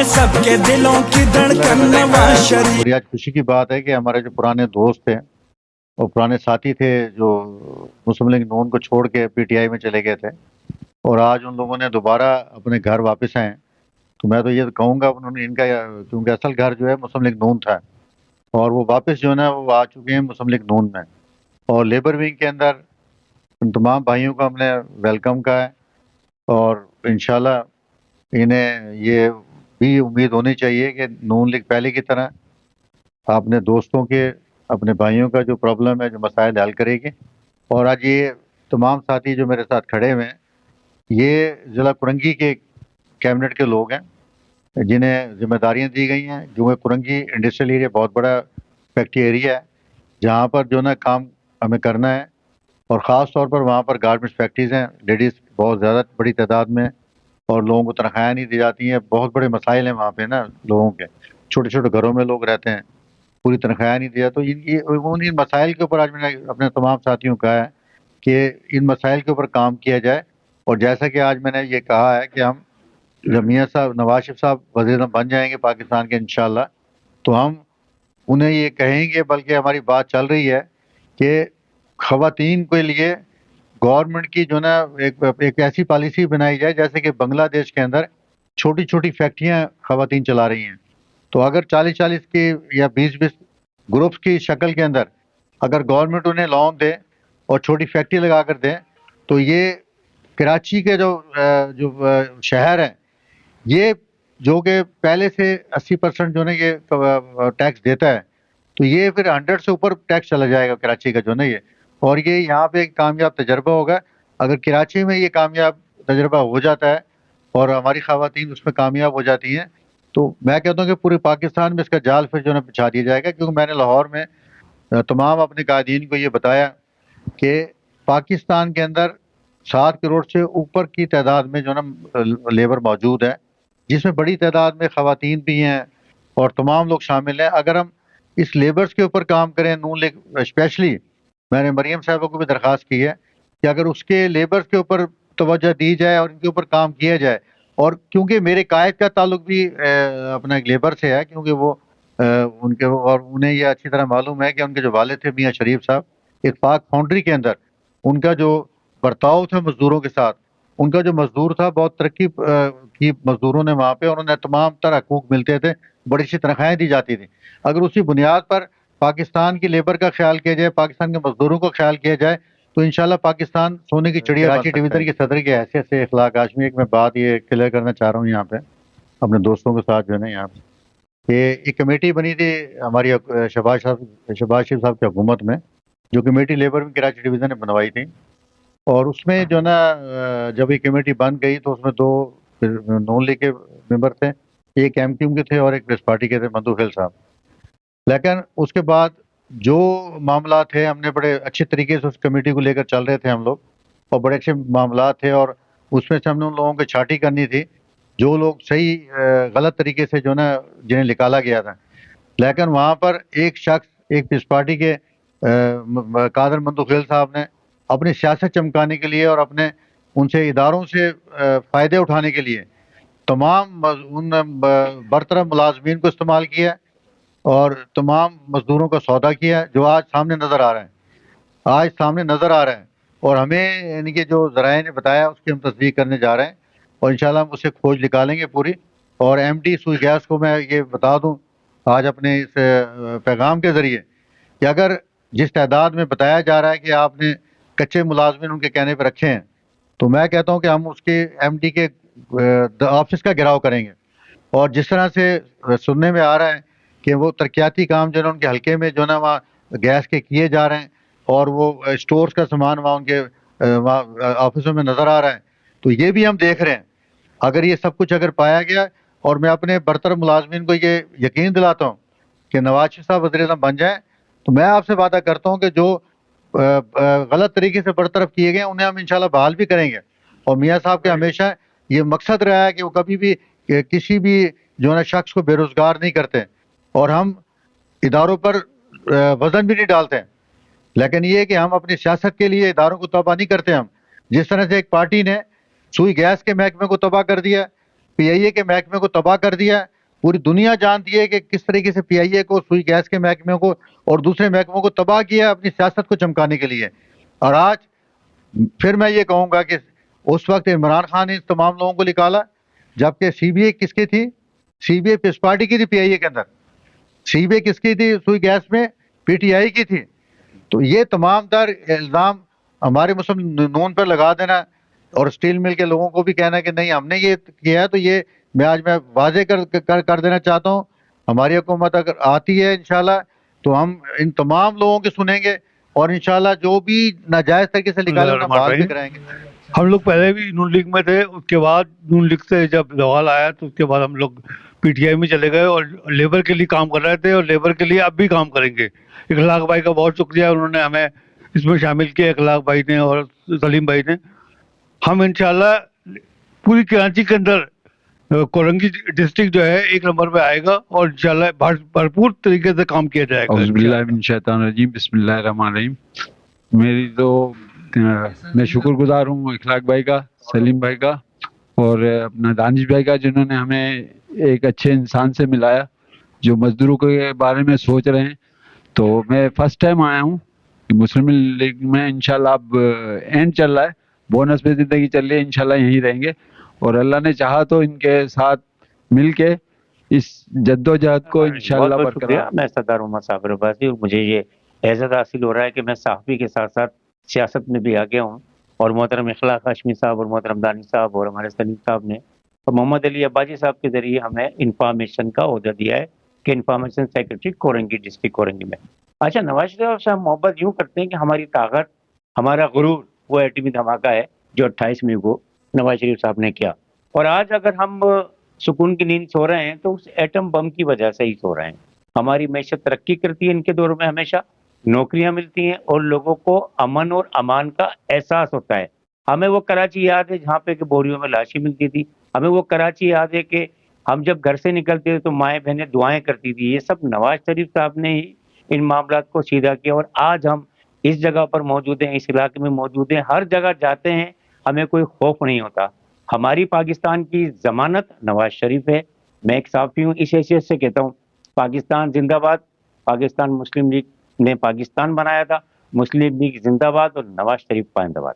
सबके दिलों की धड़कन नवाज शरीफ। और आज खुशी की बात है कि हमारे जो पुराने दोस्त थे और पुराने साथी थे जो मुस्लिम लीग नून को छोड़ के पीटीआई में चले गए थे और आज उन लोगों ने दोबारा अपने घर वापस आए। तो मैं तो ये कहूँगा उन्होंने इनका, क्योंकि असल घर जो है मुस्लिम लीग नून था और वो वापस जो है ना वो आ चुके हैं मुस्लिम लीग नून में। और लेबर विंग के अंदर उन तमाम भाइयों का हमने वेलकम कहा है और इंशाल्लाह इन्हें ये भी उम्मीद होनी चाहिए कि नून लीग पहले की तरह अपने दोस्तों के, अपने भाइयों का जो प्रॉब्लम है, जो मसाइल हल करेगी। और आज ये तमाम साथी जो मेरे साथ खड़े हुए हैं ये ज़िला कुरंगी के कैबिनेट के लोग हैं जिन्हें जिम्मेदारियां दी गई हैं। क्योंकि कुरंगी इंडस्ट्रियल एरिया बहुत बड़ा फैक्ट्री एरिया है जहाँ पर जो ना काम हमें करना है और ख़ास तौर पर वहाँ पर गारमेंट्स फैक्ट्रीज़ हैं, लेडीज़ बहुत ज़्यादा बड़ी तादाद में और लोगों को तनख्वाहें नहीं दी जाती हैं। बहुत बड़े मसाइल हैं वहाँ पे ना, लोगों के छोटे छोटे घरों में लोग रहते हैं, पूरी तनख्वाहें नहीं दिया। तो इन मसाइल के ऊपर आज मैंने अपने तमाम साथियों को कहा है कि इन मसाइल के ऊपर काम किया जाए। और जैसा कि आज मैंने ये कहा है कि हम जब मियाँ साहब नवाज शरीफ साहब वज़ीर बन जाएंगे पाकिस्तान के इंशाल्लाह, तो हम उन्हें ये कहेंगे, बल्कि हमारी बात चल रही है कि ख़वातीन के लिए गवर्नमेंट की जो ना एक ऐसी पॉलिसी बनाई जाए जैसे कि बांग्लादेश के अंदर छोटी छोटी फैक्ट्रियाँ ख़वातीन चला रही हैं। तो अगर 40-40 की या 20-20 ग्रुप्स की शक्ल के अंदर अगर गवर्नमेंट उन्हें लोन दे और छोटी फैक्ट्री लगा कर दे, तो ये कराची के जो शहर है ये जो कि पहले से 80% जो ना ये टैक्स देता है, तो ये फिर 100 से ऊपर टैक्स चला जाएगा कराची का जो ना ये। और ये यहाँ पे एक कामयाब तजर्बा होगा। अगर कराची में ये कामयाब तजर्बा हो जाता है और हमारी ख़वातीन उसमें कामयाब हो जाती हैं, तो मैं कहता हूँ कि पूरे पाकिस्तान में इसका जाल फिर जो ना बिछा दिया जाएगा। क्योंकि मैंने लाहौर में तमाम अपने कायदीन को ये बताया कि पाकिस्तान के अंदर 7 करोड़ से ऊपर की तादाद में जो ना लेबर मौजूद है, जिसमें बड़ी तादाद में ख़वातीन भी हैं और तमाम लोग शामिल हैं। अगर हम इस लेबर्स के ऊपर काम करें, नून लीग स्पेशली मैंने मरीम साहबा को भी दरख्वास्त की है कि अगर उसके लेबर्स के ऊपर तवज्जो दी जाए और इनके ऊपर काम किया जाए। और क्योंकि मेरे कायद का ताल्लुक भी अपना एक लेबर से है, क्योंकि वो उनके और उन्हें यह अच्छी तरह मालूम है कि उनके जो वालिद थे मियाँ शरीफ साहब, इत्तेफाक फाउंड्री के अंदर उनका जो बर्ताव था मज़दूरों के साथ, उनका जो मज़दूर था बहुत तरक्की की मज़दूरों ने वहाँ पे, और उन्हें तमाम तरह हकूक़ मिलते थे, बड़ी सी तनख्वाहें दी जाती थी। अगर उसी बुनियाद पर पाकिस्तान की लेबर का ख्याल किया जाए, पाकिस्तान के मज़दूरों का ख्याल किया जाए, तो इंशाल्लाह पाकिस्तान सोने की चिड़िया। कराची डिवीज़न के सदर की हैसियत से इखलाक आज़मी एक मैं बात ये क्लियर करना चाह रहा हूँ यहाँ पे अपने दोस्तों के साथ जो है ना यहाँ पे, कि एक कमेटी बनी थी हमारी शहबाज शरीफ साहब की हुकूमत में, जो कमेटी लेबर में कराची डिवीज़न ने बनवाई थी। और उसमें जो ना जब ये कमेटी बन गई तो उसमें 2 नून लीग के मेंबर थे, एक एमक्यूएम के थे और एक पीपल्स पार्टी के थे, मंदू खिल साहब। लेकिन उसके बाद जो मामला थे हमने बड़े अच्छे तरीके से उस कमेटी को लेकर चल रहे थे हम लोग, और बड़े अच्छे मामला थे और उसमें से हमने उन लोगों की छांटी करनी थी जो लोग सही गलत तरीके से जो ना जिन्हें निकाला गया था। लेकिन वहाँ पर एक शख्स, एक पीपल्स पार्टी के कादर मंदू खिल साहब ने अपनी सियासत चमकाने के लिए और अपने उनसे इदारों से फ़ायदे उठाने के लिए तमाम उन बरतरफ मुलाजमीन को इस्तेमाल किया और तमाम मज़दूरों का सौदा किया, जो आज सामने नज़र आ रहा है, आज सामने नज़र आ रहा है। और हमें यानी कि जो ज़राए ने बताया उसकी हम तस्दीक करने जा रहे हैं और इंशाल्लाह हम उससे खोज निकालेंगे पूरी। और एमडी सुई गैस को मैं ये बता दूं आज अपने इस पैगाम के ज़रिए कि अगर जिस तादाद में बताया जा रहा है कि आपने कच्चे मुलाजमिन उनके कहने पर रखे हैं, तो मैं कहता हूँ कि हम उसके एमडी के ऑफिस का घेराव करेंगे। और जिस तरह से सुनने में आ रहा है कि वो तरक्याती काम जो है उनके हल्के में जो ना वहाँ गैस के किए जा रहे हैं और वो स्टोर्स का सामान वहाँ उनके वहाँ ऑफिसों में नज़र आ रहा है, तो ये भी हम देख रहे हैं। अगर ये सब कुछ अगर पाया गया, और मैं अपने बरतर मुलाजमीन को ये यकीन दिलाता हूँ कि नवाज शरीफ साहब वज़ीर-ए-आज़म बन जाएँ, तो मैं आपसे वादा करता हूँ कि जो गलत तरीके से बरतरफ किए गए उन्हें हम इंशाल्लाह बहाल भी करेंगे। और मियाँ साहब के हमेशा ये मकसद रहा है कि वो कभी भी किसी भी जो है शख्स को बेरोज़गार नहीं करते और हम इदारों पर वज़न भी नहीं डालते हैं। लेकिन ये कि हम अपनी सियासत के लिए इदारों को तबाह नहीं करते। हम जिस तरह से एक पार्टी ने सुई गैस के महकमे को तबाह कर दिया, पीआईए के महकमे को तबाह कर दिया, پوری دنیا جانتی ہے کہ کس طریقے سے پی آئی اے کو، سوئی گیس کے محکمے کو اور دوسرے محکموں کو تباہ کیا اپنی سیاست کو چمکانے کے لیے. اور آج پھر میں یہ کہوں گا کہ اس وقت عمران خان نے تمام لوگوں کو نکالا، جبکہ سی بی آئی کس کی تھی؟ سی بی آئی پیس پارٹی کی تھی. پی آئی اے کے اندر سی بی آئی کس کی تھی؟ سوئی گیس میں پی ٹی آئی کی تھی. تو یہ تمام تر الزام ہمارے مسلم نون پر لگا دینا اور اسٹیل مل کے لوگوں کو بھی کہنا کہ نہیں ہم نے یہ کیا ہے، تو یہ آج میں واضح کر دینا چاہتا ہوں. ہماری حکومت اگر آتی ہے انشاءاللہ تو ہم ان تمام لوگوں کے سنیں گے اور انشاءاللہ جو بھی ناجائز طریقے سے نکالے انہیں بحال بھی کرائیں گے. ہم لوگ پہلے بھی نون لیگ میں تھے، اس کے بعد نون لیگ سے جب زوال آیا تو اس کے بعد ہم لوگ پی ٹی آئی میں چلے گئے اور لیبر کے لیے کام کر رہے تھے اور لیبر کے لیے اب بھی کام کریں گے. اخلاق بھائی کا بہت شکریہ، انہوں نے ہمیں اس میں شامل کیا، اخلاق بھائی نے اور سلیم بھائی نے. ہم انشاءاللہ پوری کراچی کے اندر کورنگی ڈسٹرکٹ جو ہے 1 نمبر پہ آئے گا اور انشاءاللہ بھرپور طریقے سے کام کیا جائے گا. اعوذ باللہ من الشیطان الرجیم، بسم اللہ الرحمن الرحیم. میری تو میں شکر گزار ہوں اخلاق بھائی کا، سلیم بھائی کا اور اپنا دانش بھائی کا، جنہوں نے ہمیں ایک اچھے انسان سے ملایا جو مزدوروں کے بارے میں سوچ رہے ہیں. تو میں فرسٹ ٹائم آیا ہوں مسلم لیگ میں. انشاءاللہ اب اینڈ چل رہا ہے، بونس میں زندگی چل رہی ہے، انشاءاللہ یہیں رہیں گے اور اللہ نے چاہا تو ان کے ساتھ مل کے اس جد و جہد کو انشاءاللہ بہت شکریہ. برقرار. میں سردار محمد صابر عباسی اور مجھے یہ اعزاز حاصل ہو رہا ہے کہ میں صحافی کے ساتھ ساتھ سیاست میں بھی آگے ہوں اور محترم اخلاق ہاشمی صاحب اور محترم دانش صاحب اور ہمارے سلیم صاحب نے اور محمد علی عباسی صاحب کے ذریعے ہمیں انفارمیشن کا عہدہ دیا ہے کہ information secretary Korangi district Korangi میں. اچھا، نواز شریف سے ہم محبت یوں کرتے ہیں کہ ہماری طاقت، ہمارا غرور وہ ایٹمی دھماکہ ہے جو 28 مئی کو نواز شریف صاحب نے کیا. اور آج اگر ہم سکون کی نیند سو رہے ہیں تو اس ایٹم بم کی وجہ سے ہی سو رہے ہیں. ہماری معیشت ترقی کرتی ہے ان کے دور میں، ہمیشہ نوکریاں ملتی ہیں اور لوگوں کو امن اور امان کا احساس ہوتا ہے. ہمیں وہ کراچی یاد ہے جہاں پہ کہ بوریوں میں لاشیں ملتی تھی. ہمیں وہ کراچی یاد ہے کہ ہم جب گھر سے نکلتے تھے تو مائیں بہنیں دعائیں کرتی تھی. یہ سب نواز شریف صاحب نے ہی ان معاملات کو سیدھا کیا اور آج ہم اس جگہ پر موجود ہیں، اس علاقے میں موجود ہیں. ہر جگہ جاتے ہیں، ہمیں کوئی خوف نہیں ہوتا. ہماری پاکستان کی ضمانت نواز شریف ہے. میں ایک صحافی ہوں، اس حیثیت سے کہتا ہوں پاکستان زندہ باد. پاکستان مسلم لیگ نے پاکستان بنایا تھا، مسلم لیگ زندہ باد اور نواز شریف پائندہ باد.